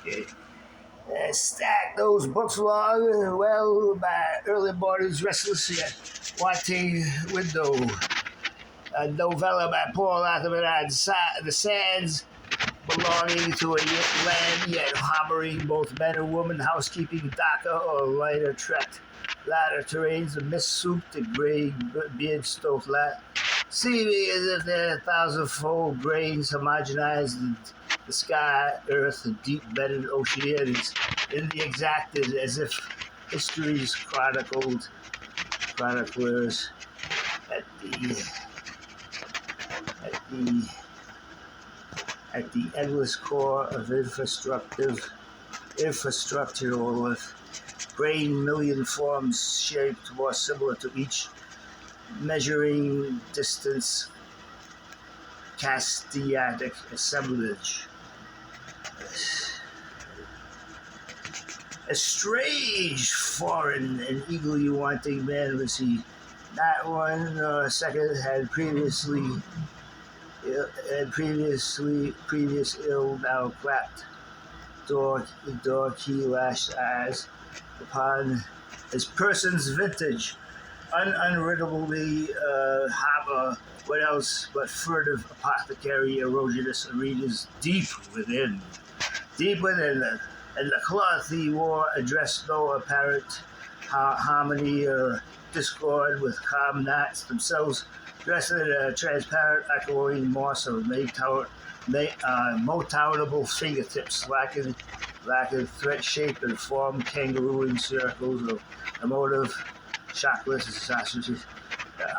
Okay. Stack those books long, well, by early morning's restless yet wanting window. A novella by Paul Bedard, The Sands, belonging to a land yet harboring both men and women, housekeeping, DACA, or lighter tract. Latter terrains, a mist souped and gray beard stove flat, seeming as if they're a thousand-fold grains homogenized in the sky, earth, and deep-bedded oceanics in the exacted, as if history's chroniclers at the at the at the endless core of infrastructural grain million forms shaped more similar to each measuring distance castiatic assemblage. A strange, foreign, and eagerly wanting man was he. Not one nor a second previous ill now clapped door key lashed eyes upon his person's vintage, unreadably harbor what else but furtive apothecary erogenous arenas deep within, and the cloth he wore addressed no apparent harmony or discord with calm knots themselves dressed in a transparent echoing moss of motownable fingertips, lacking thread shape and form, kangarooing circles of emotive, shockless sausages,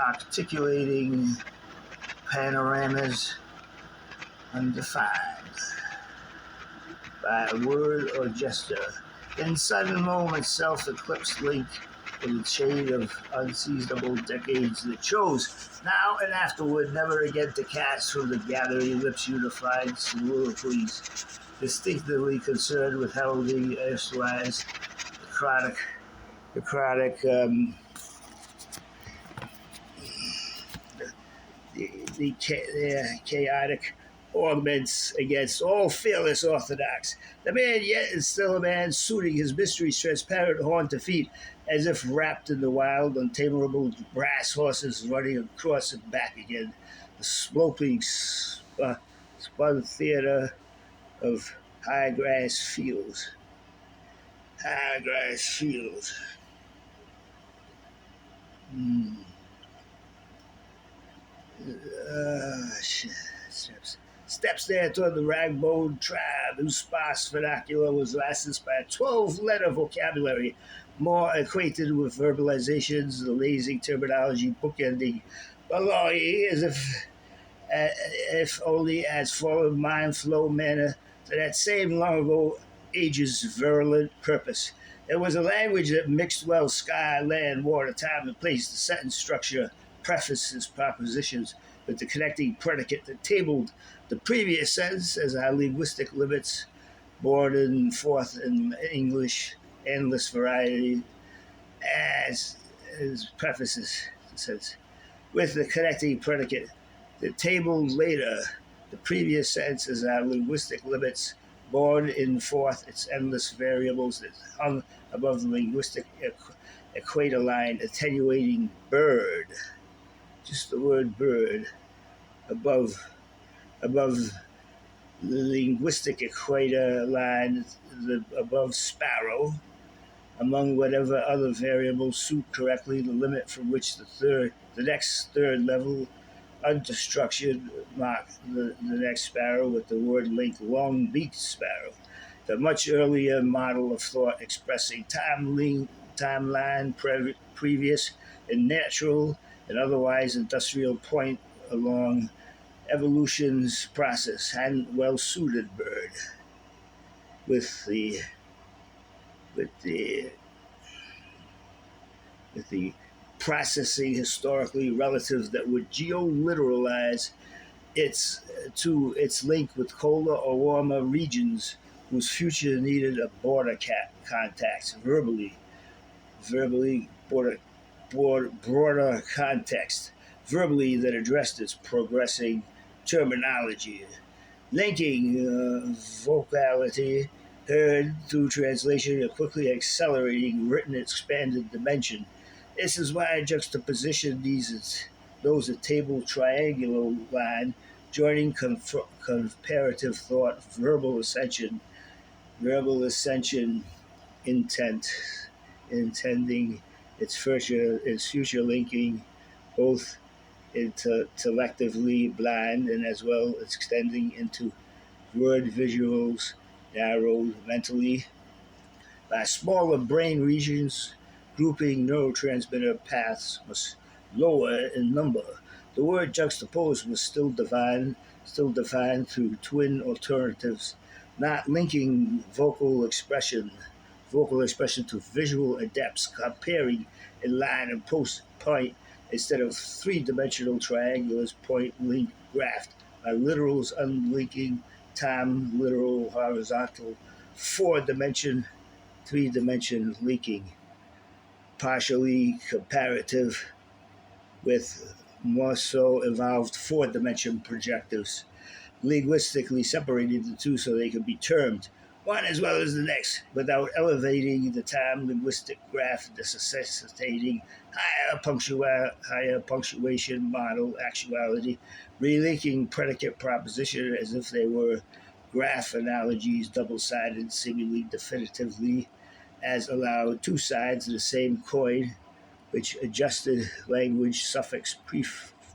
articulating panoramas undefined by word or gesture. In sudden moments, self-eclipsed link in the shade of unseasonable decades that chose, now and afterward, never again to cast from the gathering lips unified soliloquies, distinctively concerned with heralding erstwhile the chronic, the chaotic augments against all fearless orthodox. The man yet is still a man, suiting his mystery's transparent horn to feet, as if wrapped in the wild, untamable brass horses running across and back again. The sloping, spun theater of high grass fields. High grass fields. Mm. Steps there toward the ragbone tribe, whose sparse vernacular was licensed by a 12-letter vocabulary, more acquainted with verbalizations, the lazy terminology bookending, belonging as if only as full of mind flow manner to that same long ago age's virulent purpose. It was a language that mixed well sky, land, water, time, and place. The sentence structure prefaces propositions with the connecting predicate that tabled the previous sentence as our linguistic limits, born and forth in English, endless variety, as prefaces the sentence with the connecting predicate that tabled later the previous sentence as our linguistic limits, born in forth its endless variables that hung above the linguistic equator line, attenuating bird, just the word bird, above the linguistic equator line, above sparrow, among whatever other variables suit correctly the limit from which the next third level understructured mark the next sparrow with the word link long-beaked sparrow, the much earlier model of thought expressing timeline previous and natural and otherwise industrial point along evolution's process, and well-suited bird with the processing historically relative that would geoliteralize its link with colder or warmer regions whose future needed a border context, verbally broader context, verbally that addressed its progressing terminology, Linking vocality heard through translation, a quickly accelerating written expanded dimension. This is why I juxtaposition these as those a table triangular line joining comparative thought, verbal ascension, intent, intending its future linking, both intellectively blind and as well extending into word visuals narrowed mentally by smaller brain regions, grouping neurotransmitter paths was lower in number. The word juxtaposed was still defined through twin alternatives, not linking vocal expression to visual adepts, comparing a line and post point instead of three-dimensional triangulars point link graph by literals unlinking time literal horizontal four-dimension three-dimension linking partially comparative with more so evolved four-dimension projectives linguistically separated the two so they could be termed one as well as the next without elevating the time linguistic graph, necessitating higher punctuation model actuality, relinking predicate proposition as if they were graph analogies double-sided seemingly definitively as allowed two sides of the same coin, which adjusted language suffix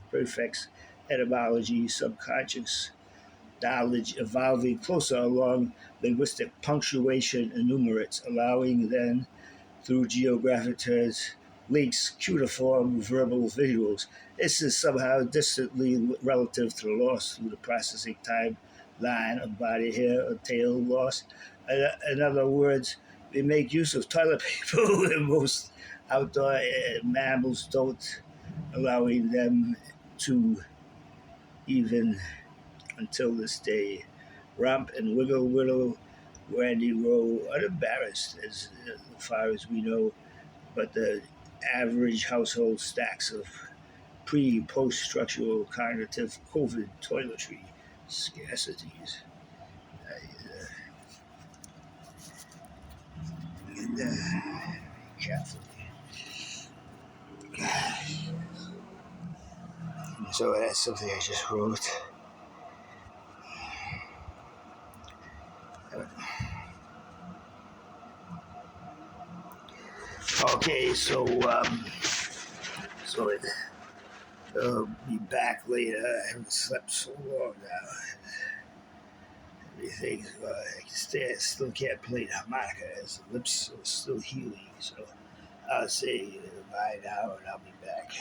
prefix etymology subconscious knowledge evolving closer along linguistic punctuation enumerates, allowing then through geographic terms links cuneiform verbal visuals. This is somehow distantly relative to the loss through the processing time line of body hair or tail loss. In other words, we make use of toilet paper and most outdoor mammals don't, allowing them to even until this day romp and wiggle Randy row unembarrassed as far as we know, but the average household stacks of pre-post structural cognitive COVID toiletry scarcities. Carefully. So that's something I just wrote. Okay, so I'll be back later. I haven't slept so long now. Everything, still can't play the harmonica as the lips are still healing. So I'll say bye now and I'll be back.